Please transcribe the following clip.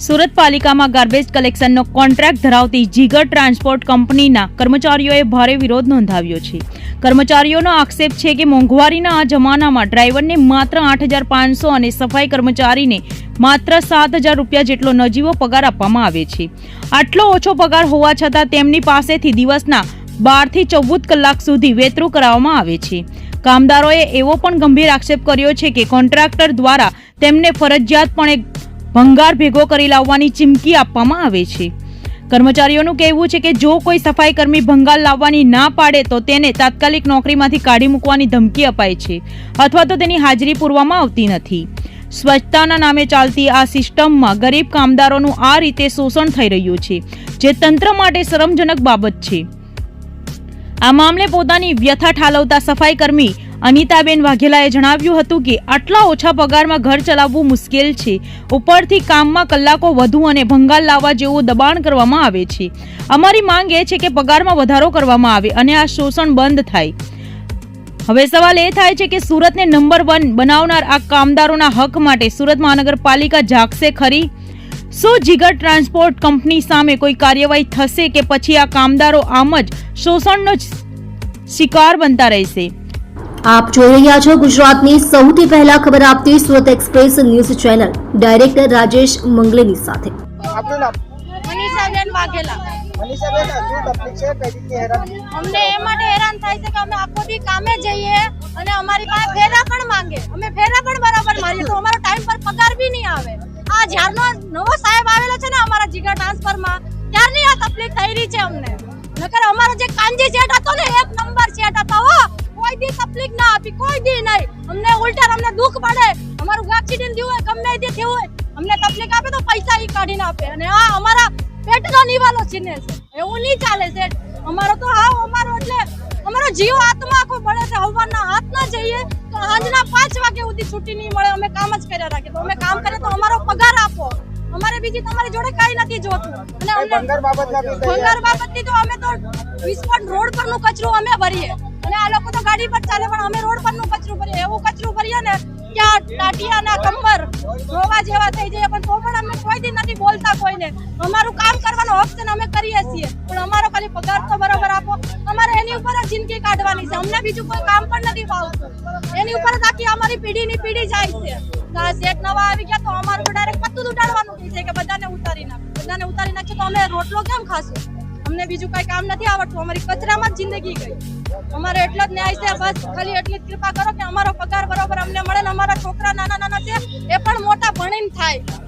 સુરત પાલિકામાં garbage કલેક્શનનો contract ધરાવતી જીગર transport કંપનીના કર્મચારીઓએ ભારે વિરોધ નોંધાવ્યો છે। કર્મચારીઓનો આક્ષેપ છે કે મોંઘવારીના આ જમાનામાં ડ્રાઈવરને માત્ર 8,500 અને સફાઈ કર્મચારીને માત્ર 7,000 રૂપિયા જેટલો નજીવો પગાર આપવામાં આવે છે। આટલો ઓછો પગાર હોવા છતાં તેમની પાસેથી દિવસના 12 થી 14 કલાક સુધી વેતરું કરાવવામાં આવે છે। કામદારોએ એવો પણ ગંભીર આક્ષેપ કર્યો છે કે કોન્ટ્રાક્ટર દ્વારા તેમને ફરજિયાતપણે ભંગાર ભેગો કરી લાવવાની ચીમકી આપવામાં આવે છે। કર્મચારીઓનું કહેવું છે કે જો કોઈ સફાઈ કર્મી ભંગાર લાવવાની ના પાડે તો તેને તાત્કાલિક નોકરીમાંથી કાઢી મૂકવાની ધમકી અપાય છે અથવા તો તેની હાજરી પૂરવામાં આવતી નથી। સ્વચ્છતાના નામે ચાલતી આ સિસ્ટમમાં ગરીબ કામદારોનું આ રીતે શોષણ થઈ રહ્યું છે, જે તંત્ર માટે શરમજનક બાબત છે। આ મામલે પોતાની વ્યથા ઠાલવતા સફાઈ કર્મી અનિતાબેન વાઘેલાએ જણાવ્યું હતું કે આટલા ઓછા પગારમાં ઘર ચલાવવું મુશ્કેલ છે। ઉપરથી કામમાં કલાકો વધુ અને ભંગાર લાવવા જેવું દબાણ કરવામાં આવે છે। અમારી માંગ એ છે કે પગારમાં વધારો કરવામાં આવે અને આ શોષણ બંધ થાય। હવે સવાલ એ થાય છે કે સુરતને નંબર 1 બનાવનાર આ કામદારોના હક માટે સુરત મહાનગરપાલિકા જાગશે ખરી? શું જીગર ટ્રાન્સપોર્ટ કંપની સામે કોઈ કાર્યવાહી થશે કે પછી આ કામદારો આમ જ શોષણનો શિકાર બનતા રહેશે? આપ જોઈ રહ્યા છો ગુજરાતની સૌથી પહેલા ખબર આપતી Surat express news channel director Rajesh મંગલેની સાથે। આપનું નામ? મનીષાબેન વાઘેલા। મનીષાબેન, શું તકલીફ છે? કઈ રીતની હેરાન? અમને એ માટે હેરાન થાય છે કે અમે આખો દી કામે જઈએ અને અમારી પાસે ફેરા પણ માંગે, અમે ફેરા પણ બરાબર મારીએ તો અમારો ટાઈમ પર પગાર બી નહીં આવે। આ જ્યારનો નવો સાહેબ આવેલો છે ને અમારા જીગર ટ્રાન્સફરમાં, ત્યારની આ તકલીફ થઈ રહી છે અમને। નકર અમારો જે કાંજી સેટ હતો ને, એક નંબર સેટ હતો હો, કોઈ દી તકલીફ ના આપી, કોઈ દી નહીં। અમને ઉલટા અમને દુઃખ પડે, અમારું એક્સિડન્ટ થયું હોય, ગમે તે થયું હોય, અમને તકલીફ આપે તો પૈસા ઈ કાઢીને આપે અને આ અમારા પેટનો નિવાલો છીને છે। એવું નહીં ચાલે સેટ। અમારો તો અમારો એટલે અમારો જીવ આત્મા આખો બળે છે। હવારના હાથ ના જઈએ તો સાંજના 5 વાગે સુધી છૂટી નહીં મળે, અમે કામ જ કર્યા રાખીએ। તો અમે કામ કરીએ તો અમારો પગાર આપો, અમારે બીજી તમારી જોડે કઈ નથી જોતું। અને અમને ભંગાર બાબતની તો અમે તો વિસ્ફોટ રોડ પરનું કચરું અમે ભરીએ અને આ લોકો તો ગાડી પર ચાલે પણ અમે રોડ પરનું કચરું ભરીએ। એવું કચરું ભરીએ ને ત્યાં ટાટિયાના કંબર રોવા જેવા થઈ જાય, પણ તો પણ અમે કોઈ દી નથી બોલતા કોઈને। અમારું કામ કરવાનો હક છે ને અમે કરીએ છીએ, પણ અમારો ખાલી પગાર તો બરાબર આપો। અમારે એની ઉપર જ જિંદગી કાઢવાની છે, અમને બીજું કોઈ કામ પણ નથી ભાવતું। એની ઉપર જ આખી અમારી પેઢીની પેઢી જાય છે। આ સેટ નવા આવી ગયા તો અમારું તો ડાયરેક્ટ પત્તું ઉડાડવાનું થઈ જાય કે બધાને ઉતારી નાખે તો અમે રોટલો કેમ ખાશું? અમને બીજું કઈ કામ નથી આવડતું, અમારી કચરામાં જ જિંદગી ગઈ। અમારે એટલો જ ન્યાય છે, બસ ખાલી એટલી જ કૃપા કરો કે અમારો પગાર બરોબર અમને મળે ને અમારા છોકરા નાના છે એ પણ મોટા ભણીને થાય।